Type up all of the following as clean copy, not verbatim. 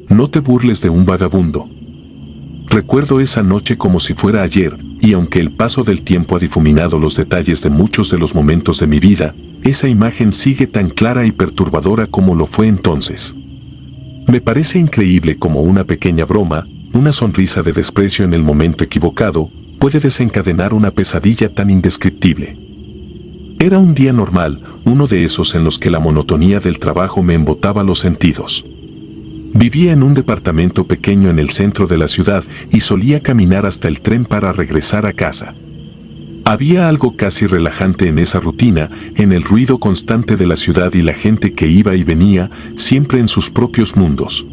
No te burles de un vagabundo. Recuerdo esa noche como si fuera ayer, y aunque el paso del tiempo ha difuminado los detalles de muchos de los momentos de mi vida, esa imagen sigue tan clara y perturbadora como lo fue entonces. Me parece increíble cómo una pequeña broma, una sonrisa de desprecio en el momento equivocado, puede desencadenar una pesadilla tan indescriptible. Era un día normal, uno de esos en los que la monotonía del trabajo me embotaba los sentidos. Vivía en un departamento pequeño en el centro de la ciudad y solía caminar hasta el tren para regresar a casa. Había algo casi relajante en esa rutina, en el ruido constante de la ciudad y la gente que iba y venía, siempre en sus propios mundos.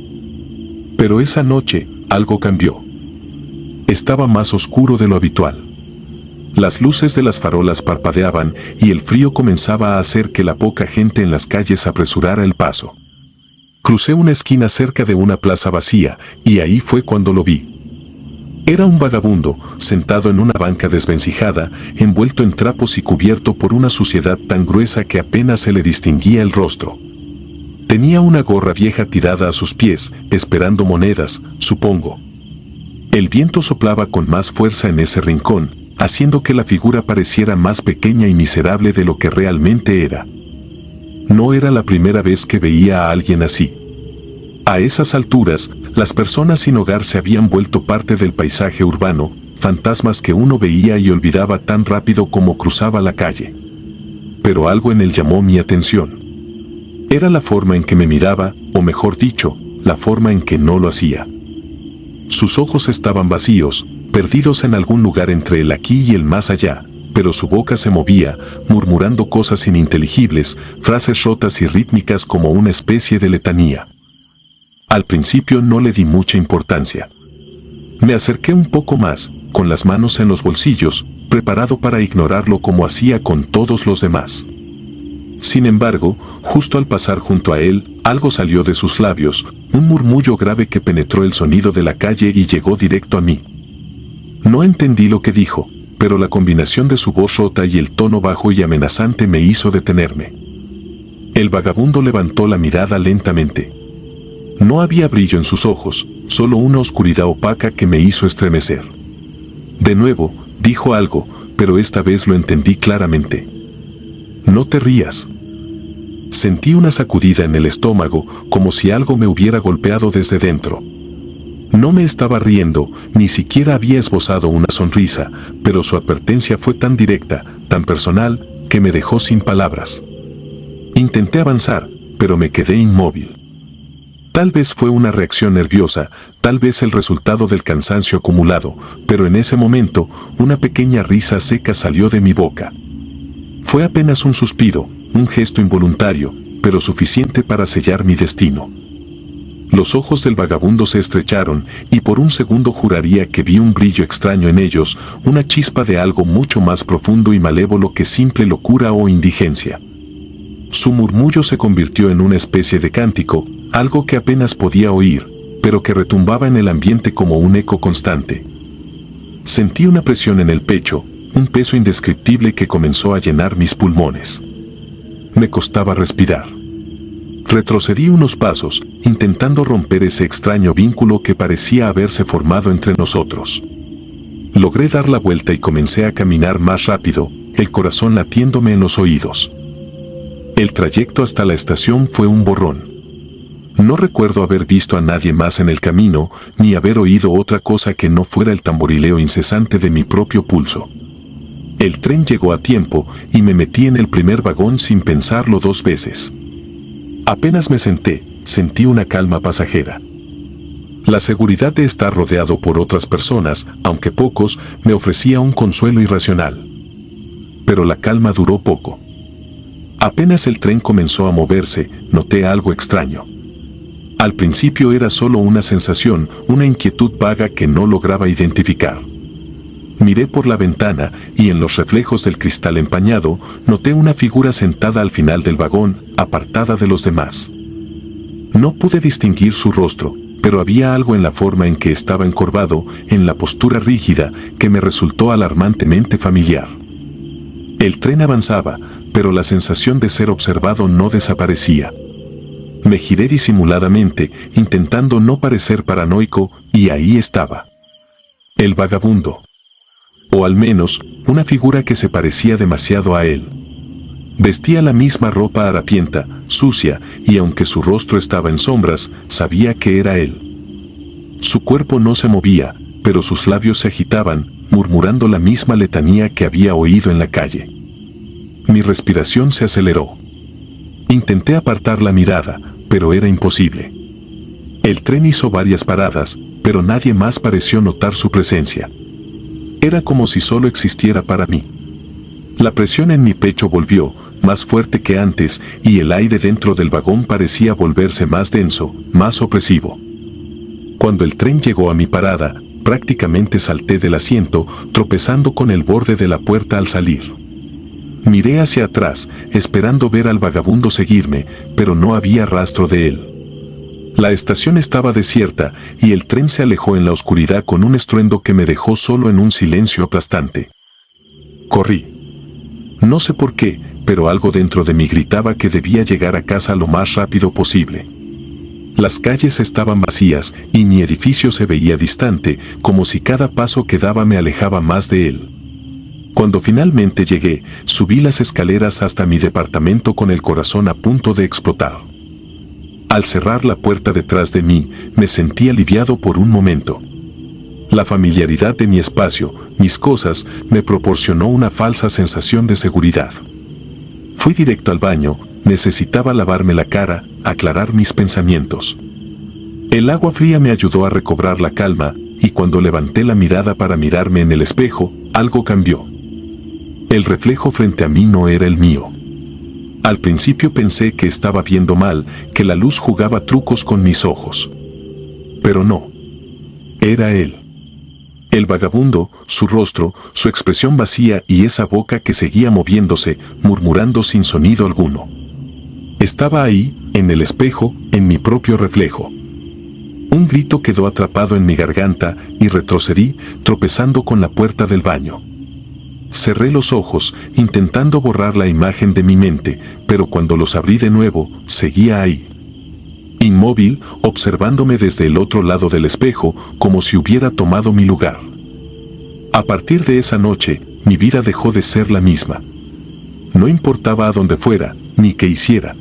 Pero esa noche, algo cambió. Estaba más oscuro de lo habitual. Las luces de las farolas parpadeaban y el frío comenzaba a hacer que la poca gente en las calles apresurara el paso. Crucé una esquina cerca de una plaza vacía, y ahí fue cuando lo vi. Era un vagabundo, sentado en una banca desvencijada, envuelto en trapos y cubierto por una suciedad tan gruesa que apenas se le distinguía el rostro. Tenía una gorra vieja tirada a sus pies, esperando monedas, supongo. El viento soplaba con más fuerza en ese rincón, haciendo que la figura pareciera más pequeña y miserable de lo que realmente era. No era la primera vez que veía a alguien así. A esas alturas, las personas sin hogar se habían vuelto parte del paisaje urbano, fantasmas que uno veía y olvidaba tan rápido como cruzaba la calle. Pero algo en él llamó mi atención. Era la forma en que me miraba, o mejor dicho, la forma en que no lo hacía. Sus ojos estaban vacíos, perdidos en algún lugar entre el aquí y el más allá, pero su boca se movía, murmurando cosas ininteligibles, frases rotas y rítmicas como una especie de letanía. Al principio no le di mucha importancia. Me acerqué un poco más, con las manos en los bolsillos, preparado para ignorarlo como hacía con todos los demás. Sin embargo, justo al pasar junto a él, algo salió de sus labios, un murmullo grave que penetró el sonido de la calle y llegó directo a mí. No entendí lo que dijo, pero la combinación de su voz rota y el tono bajo y amenazante me hizo detenerme. El vagabundo levantó la mirada lentamente. No había brillo en sus ojos, solo una oscuridad opaca que me hizo estremecer. De nuevo, dijo algo, pero esta vez lo entendí claramente. No te rías. Sentí una sacudida en el estómago, como si algo me hubiera golpeado desde dentro. No me estaba riendo, ni siquiera había esbozado una sonrisa, pero su advertencia fue tan directa, tan personal, que me dejó sin palabras. Intenté avanzar, pero me quedé inmóvil. Tal vez fue una reacción nerviosa, tal vez el resultado del cansancio acumulado, pero en ese momento, una pequeña risa seca salió de mi boca. Fue apenas un suspiro, un gesto involuntario, pero suficiente para sellar mi destino. Los ojos del vagabundo se estrecharon, y por un segundo juraría que vi un brillo extraño en ellos, una chispa de algo mucho más profundo y malévolo que simple locura o indigencia. Su murmullo se convirtió en una especie de cántico, algo que apenas podía oír, pero que retumbaba en el ambiente como un eco constante. Sentí una presión en el pecho, un peso indescriptible que comenzó a llenar mis pulmones. Me costaba respirar. Retrocedí unos pasos, intentando romper ese extraño vínculo que parecía haberse formado entre nosotros. Logré dar la vuelta y comencé a caminar más rápido, el corazón latiéndome en los oídos. El trayecto hasta la estación fue un borrón. No recuerdo haber visto a nadie más en el camino, ni haber oído otra cosa que no fuera el tamborileo incesante de mi propio pulso. El tren llegó a tiempo y me metí en el primer vagón sin pensarlo dos veces. Apenas me senté, sentí una calma pasajera. La seguridad de estar rodeado por otras personas, aunque pocos, me ofrecía un consuelo irracional. Pero la calma duró poco. Apenas el tren comenzó a moverse, noté algo extraño. Al principio era solo una sensación, una inquietud vaga que no lograba identificar. Miré por la ventana y en los reflejos del cristal empañado, noté una figura sentada al final del vagón, apartada de los demás. No pude distinguir su rostro, pero había algo en la forma en que estaba encorvado, en la postura rígida, que me resultó alarmantemente familiar. El tren avanzaba, pero la sensación de ser observado no desaparecía. Me giré disimuladamente, intentando no parecer paranoico, y ahí estaba. El vagabundo. O al menos, una figura que se parecía demasiado a él. Vestía la misma ropa harapienta, sucia, y aunque su rostro estaba en sombras, sabía que era él. Su cuerpo no se movía, pero sus labios se agitaban, murmurando la misma letanía que había oído en la calle. Mi respiración se aceleró. Intenté apartar la mirada, pero era imposible. El tren hizo varias paradas, pero nadie más pareció notar su presencia. Era como si solo existiera para mí. La presión en mi pecho volvió, más fuerte que antes, y el aire dentro del vagón parecía volverse más denso, más opresivo. Cuando el tren llegó a mi parada, prácticamente salté del asiento, tropezando con el borde de la puerta al salir. Miré hacia atrás, esperando ver al vagabundo seguirme, pero no había rastro de él. La estación estaba desierta, y el tren se alejó en la oscuridad con un estruendo que me dejó solo en un silencio aplastante. Corrí. No sé por qué, pero algo dentro de mí gritaba que debía llegar a casa lo más rápido posible. Las calles estaban vacías, y mi edificio se veía distante, como si cada paso que daba me alejaba más de él. Cuando finalmente llegué, subí las escaleras hasta mi departamento con el corazón a punto de explotar. Al cerrar la puerta detrás de mí, me sentí aliviado por un momento. La familiaridad de mi espacio, mis cosas, me proporcionó una falsa sensación de seguridad. Fui directo al baño, necesitaba lavarme la cara, aclarar mis pensamientos. El agua fría me ayudó a recobrar la calma, y cuando levanté la mirada para mirarme en el espejo, algo cambió. El reflejo frente a mí no era el mío. Al principio pensé que estaba viendo mal, que la luz jugaba trucos con mis ojos. Pero no. Era él. El vagabundo, su rostro, su expresión vacía y esa boca que seguía moviéndose, murmurando sin sonido alguno. Estaba ahí, en el espejo, en mi propio reflejo. Un grito quedó atrapado en mi garganta y retrocedí, tropezando con la puerta del baño. Cerré los ojos, intentando borrar la imagen de mi mente, pero cuando los abrí de nuevo, seguía ahí. Inmóvil, observándome desde el otro lado del espejo, como si hubiera tomado mi lugar. A partir de esa noche, mi vida dejó de ser la misma. No importaba a dónde fuera, ni qué hiciera.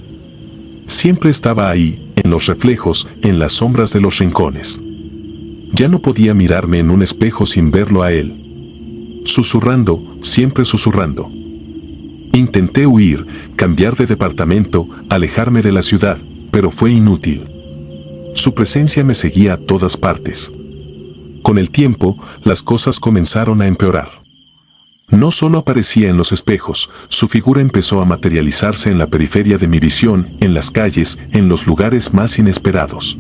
Siempre estaba ahí, en los reflejos, en las sombras de los rincones. Ya no podía mirarme en un espejo sin verlo a él. Susurrando, siempre susurrando. Intenté huir, cambiar de departamento, alejarme de la ciudad, pero fue inútil. Su presencia me seguía a todas partes. Con el tiempo, las cosas comenzaron a empeorar. No solo aparecía en los espejos, su figura empezó a materializarse en la periferia de mi visión, en las calles, en los lugares más inesperados.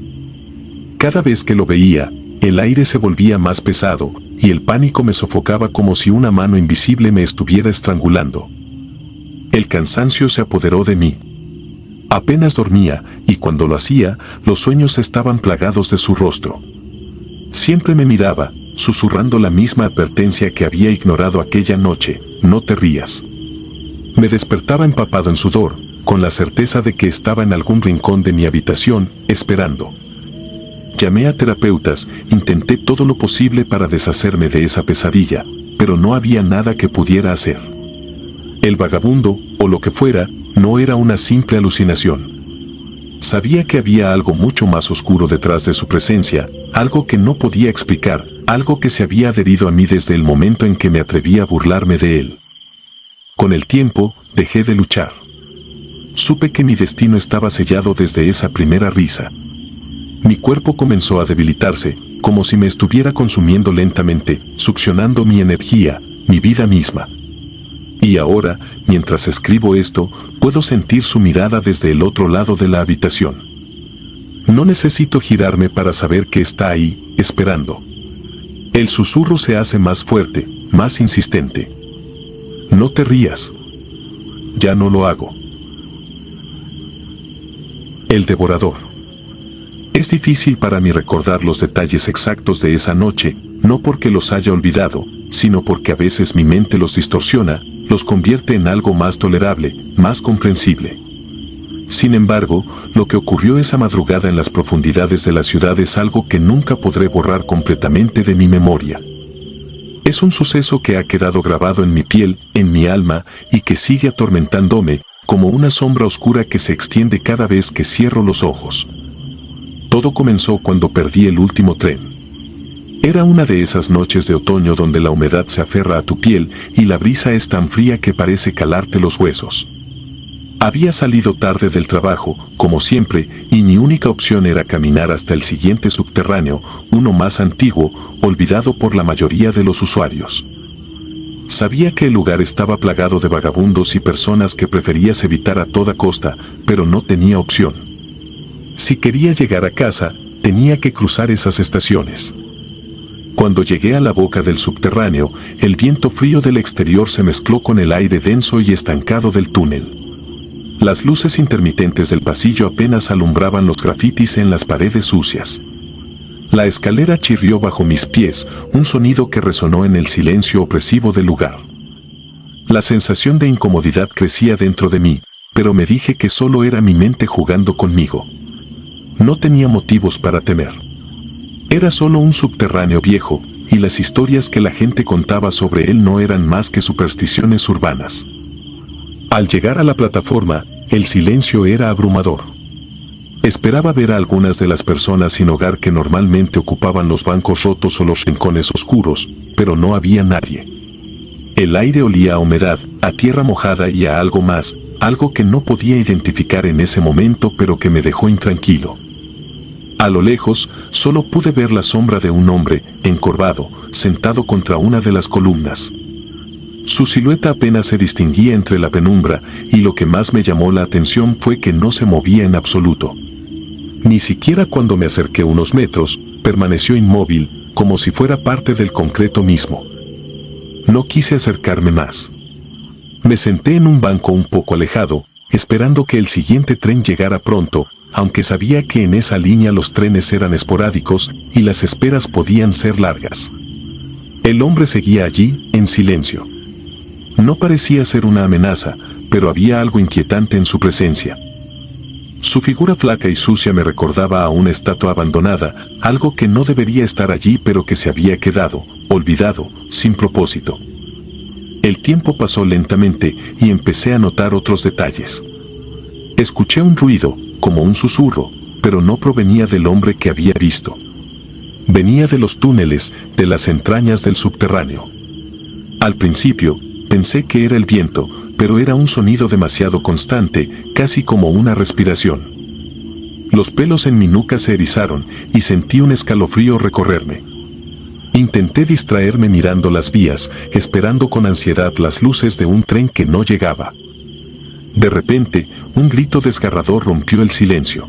Cada vez que lo veía, el aire se volvía más pesado, y el pánico me sofocaba como si una mano invisible me estuviera estrangulando. El cansancio se apoderó de mí. Apenas dormía, y cuando lo hacía, los sueños estaban plagados de su rostro. Siempre me miraba, susurrando la misma advertencia que había ignorado aquella noche: no te rías. Me despertaba empapado en sudor, con la certeza de que estaba en algún rincón de mi habitación, esperando. Llamé a terapeutas, intenté todo lo posible para deshacerme de esa pesadilla, pero no había nada que pudiera hacer. El vagabundo, o lo que fuera, no era una simple alucinación. Sabía que había algo mucho más oscuro detrás de su presencia, algo que no podía explicar, algo que se había adherido a mí desde el momento en que me atreví a burlarme de él. Con el tiempo, dejé de luchar. Supe que mi destino estaba sellado desde esa primera risa. Mi cuerpo comenzó a debilitarse, como si me estuviera consumiendo lentamente, succionando mi energía, mi vida misma. Y ahora, mientras escribo esto, puedo sentir su mirada desde el otro lado de la habitación. No necesito girarme para saber que está ahí, esperando. El susurro se hace más fuerte, más insistente. No te rías. Ya no lo hago. El devorador. Es difícil para mí recordar los detalles exactos de esa noche, no porque los haya olvidado, sino porque a veces mi mente los distorsiona, los convierte en algo más tolerable, más comprensible. Sin embargo, lo que ocurrió esa madrugada en las profundidades de la ciudad es algo que nunca podré borrar completamente de mi memoria. Es un suceso que ha quedado grabado en mi piel, en mi alma, y que sigue atormentándome, como una sombra oscura que se extiende cada vez que cierro los ojos. Todo comenzó cuando perdí el último tren. Era una de esas noches de otoño donde la humedad se aferra a tu piel y la brisa es tan fría que parece calarte los huesos. Había salido tarde del trabajo, como siempre, y mi única opción era caminar hasta el siguiente subterráneo, uno más antiguo, olvidado por la mayoría de los usuarios. Sabía que el lugar estaba plagado de vagabundos y personas que preferías evitar a toda costa, pero no tenía opción. Si quería llegar a casa, tenía que cruzar esas estaciones. Cuando llegué a la boca del subterráneo, el viento frío del exterior se mezcló con el aire denso y estancado del túnel. Las luces intermitentes del pasillo apenas alumbraban los grafitis en las paredes sucias. La escalera chirrió bajo mis pies, un sonido que resonó en el silencio opresivo del lugar. La sensación de incomodidad crecía dentro de mí, pero me dije que solo era mi mente jugando conmigo. No tenía motivos para temer. Era solo un subterráneo viejo, y las historias que la gente contaba sobre él no eran más que supersticiones urbanas. Al llegar a la plataforma, el silencio era abrumador. Esperaba ver a algunas de las personas sin hogar que normalmente ocupaban los bancos rotos o los rincones oscuros, pero no había nadie. El aire olía a humedad, a tierra mojada y a algo más, algo que no podía identificar en ese momento pero que me dejó intranquilo. A lo lejos, solo pude ver la sombra de un hombre, encorvado, sentado contra una de las columnas. Su silueta apenas se distinguía entre la penumbra, y lo que más me llamó la atención fue que no se movía en absoluto. Ni siquiera cuando me acerqué unos metros, permaneció inmóvil, como si fuera parte del concreto mismo. No quise acercarme más. Me senté en un banco un poco alejado, esperando que el siguiente tren llegara pronto, aunque sabía que en esa línea los trenes eran esporádicos y las esperas podían ser largas. El hombre seguía allí, en silencio. No parecía ser una amenaza, pero había algo inquietante en su presencia. Su figura flaca y sucia me recordaba a una estatua abandonada, algo que no debería estar allí pero que se había quedado, olvidado, sin propósito. El tiempo pasó lentamente y empecé a notar otros detalles. Escuché un ruido, como un susurro, pero no provenía del hombre que había visto. Venía de los túneles, de las entrañas del subterráneo. Al principio, pensé que era el viento, pero era un sonido demasiado constante, casi como una respiración. Los pelos en mi nuca se erizaron y sentí un escalofrío recorrerme. Intenté distraerme mirando las vías, esperando con ansiedad las luces de un tren que no llegaba. De repente, un grito desgarrador rompió el silencio.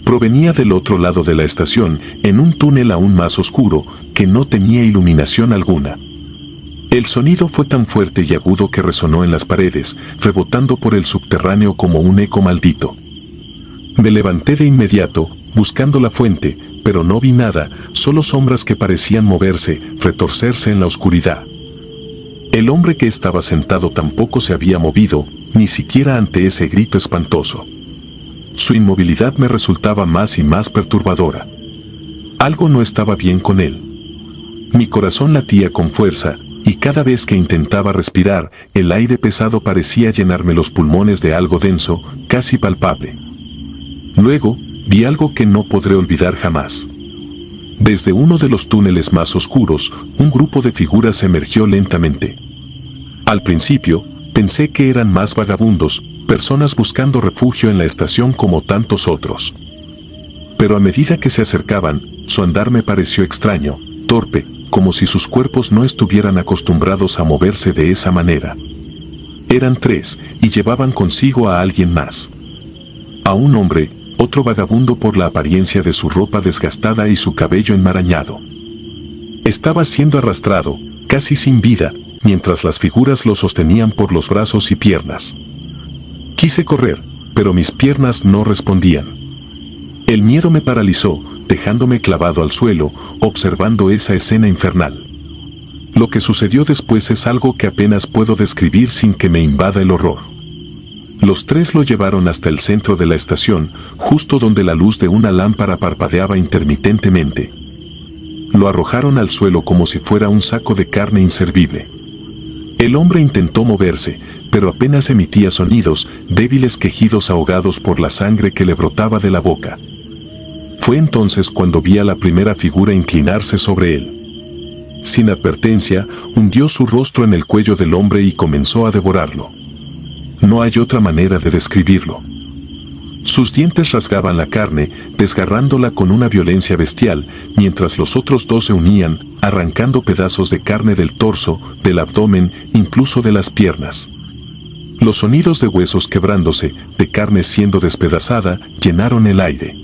Provenía del otro lado de la estación, en un túnel aún más oscuro, que no tenía iluminación alguna. El sonido fue tan fuerte y agudo que resonó en las paredes, rebotando por el subterráneo como un eco maldito. Me levanté de inmediato, buscando la fuente, pero no vi nada, solo sombras que parecían moverse, retorcerse en la oscuridad. El hombre que estaba sentado tampoco se había movido, ni siquiera ante ese grito espantoso. Su inmovilidad me resultaba más y más perturbadora. Algo no estaba bien con él. Mi corazón latía con fuerza, y cada vez que intentaba respirar, el aire pesado parecía llenarme los pulmones de algo denso, casi palpable. Luego, vi algo que no podré olvidar jamás. Desde uno de los túneles más oscuros, un grupo de figuras emergió lentamente. Al principio, pensé que eran más vagabundos, personas buscando refugio en la estación como tantos otros. Pero a medida que se acercaban, su andar me pareció extraño, torpe, como si sus cuerpos no estuvieran acostumbrados a moverse de esa manera. Eran 3, y llevaban consigo a alguien más. A un hombre, otro vagabundo por la apariencia de su ropa desgastada y su cabello enmarañado. Estaba siendo arrastrado, casi sin vida, mientras las figuras lo sostenían por los brazos y piernas. Quise correr, pero mis piernas no respondían. El miedo me paralizó, dejándome clavado al suelo, observando esa escena infernal. Lo que sucedió después es algo que apenas puedo describir sin que me invada el horror. Los tres lo llevaron hasta el centro de la estación, justo donde la luz de una lámpara parpadeaba intermitentemente. Lo arrojaron al suelo como si fuera un saco de carne inservible. El hombre intentó moverse, pero apenas emitía sonidos, débiles quejidos ahogados por la sangre que le brotaba de la boca. Fue entonces cuando vi a la primera figura inclinarse sobre él. Sin advertencia, hundió su rostro en el cuello del hombre y comenzó a devorarlo. No hay otra manera de describirlo. Sus dientes rasgaban la carne, desgarrándola con una violencia bestial, mientras los otros dos se unían, arrancando pedazos de carne del torso, del abdomen, incluso de las piernas. Los sonidos de huesos quebrándose, de carne siendo despedazada, llenaron el aire.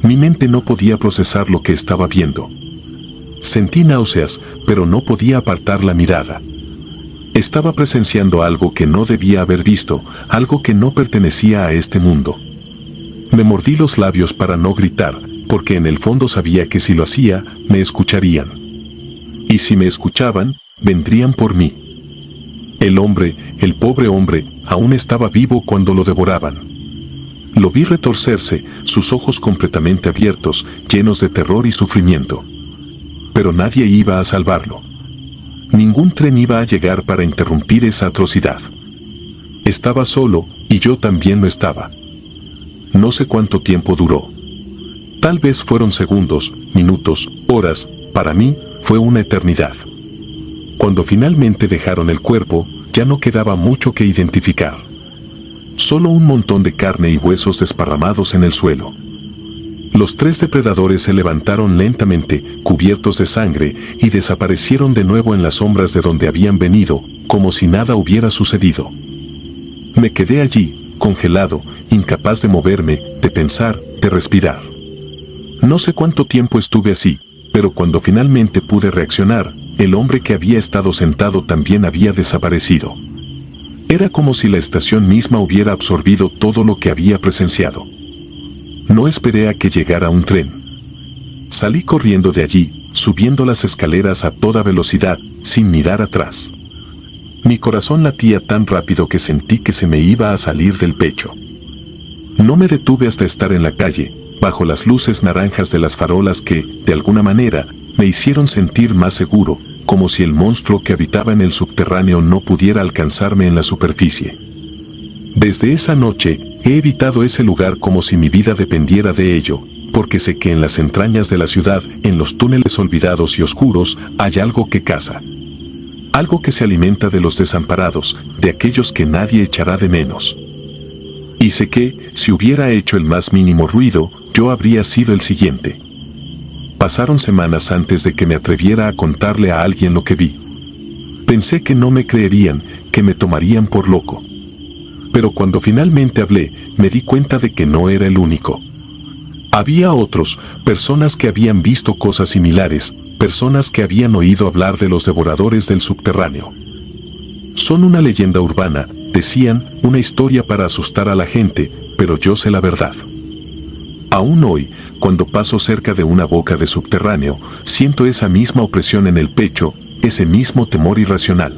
Mi mente no podía procesar lo que estaba viendo. Sentí náuseas, pero no podía apartar la mirada. Estaba presenciando algo que no debía haber visto, algo que no pertenecía a este mundo. Me mordí los labios para no gritar, porque en el fondo sabía que si lo hacía, me escucharían. Y si me escuchaban, vendrían por mí. El hombre, el pobre hombre, aún estaba vivo cuando lo devoraban. Lo vi retorcerse, sus ojos completamente abiertos, llenos de terror y sufrimiento. Pero nadie iba a salvarlo. Ningún tren iba a llegar para interrumpir esa atrocidad. Estaba solo, y yo también lo estaba. No sé cuánto tiempo duró. Tal vez fueron segundos, minutos, horas, para mí, fue una eternidad. Cuando finalmente dejaron el cuerpo, ya no quedaba mucho que identificar. Solo un montón de carne y huesos desparramados en el suelo. Los tres depredadores se levantaron lentamente, cubiertos de sangre, y desaparecieron de nuevo en las sombras de donde habían venido, como si nada hubiera sucedido. Me quedé allí, congelado, incapaz de moverme, de pensar, de respirar. No sé cuánto tiempo estuve así, pero cuando finalmente pude reaccionar, el hombre que había estado sentado también había desaparecido. Era como si la estación misma hubiera absorbido todo lo que había presenciado. No esperé a que llegara un tren. Salí corriendo de allí, subiendo las escaleras a toda velocidad, sin mirar atrás. Mi corazón latía tan rápido que sentí que se me iba a salir del pecho. No me detuve hasta estar en la calle, bajo las luces naranjas de las farolas que, de alguna manera, me hicieron sentir más seguro, como si el monstruo que habitaba en el subterráneo no pudiera alcanzarme en la superficie. Desde esa noche, he evitado ese lugar como si mi vida dependiera de ello, porque sé que en las entrañas de la ciudad, en los túneles olvidados y oscuros, hay algo que caza. Algo que se alimenta de los desamparados, de aquellos que nadie echará de menos. Y sé que, si hubiera hecho el más mínimo ruido, yo habría sido el siguiente. Pasaron semanas antes de que me atreviera a contarle a alguien lo que vi. Pensé que no me creerían, que me tomarían por loco. Pero cuando finalmente hablé, me di cuenta de que no era el único. Había otros, personas que habían visto cosas similares, personas que habían oído hablar de los devoradores del subterráneo. Son una leyenda urbana, decían, una historia para asustar a la gente, pero yo sé la verdad. Aún hoy, cuando paso cerca de una boca de subterráneo, siento esa misma opresión en el pecho, ese mismo temor irracional.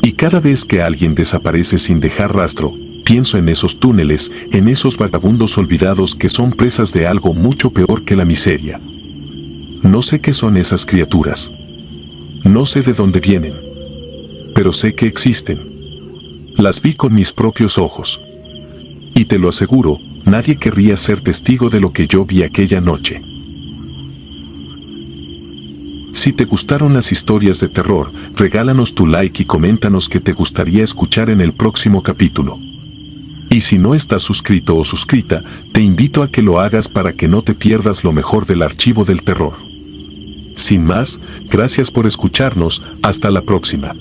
Y cada vez que alguien desaparece sin dejar rastro, pienso en esos túneles, en esos vagabundos olvidados que son presas de algo mucho peor que la miseria. No sé qué son esas criaturas. No sé de dónde vienen. Pero sé que existen. Las vi con mis propios ojos. Y te lo aseguro, nadie querría ser testigo de lo que yo vi aquella noche. Si te gustaron las historias de terror, regálanos tu like y coméntanos qué te gustaría escuchar en el próximo capítulo. Y si no estás suscrito o suscrita, te invito a que lo hagas para que no te pierdas lo mejor del archivo del terror. Sin más, gracias por escucharnos, hasta la próxima.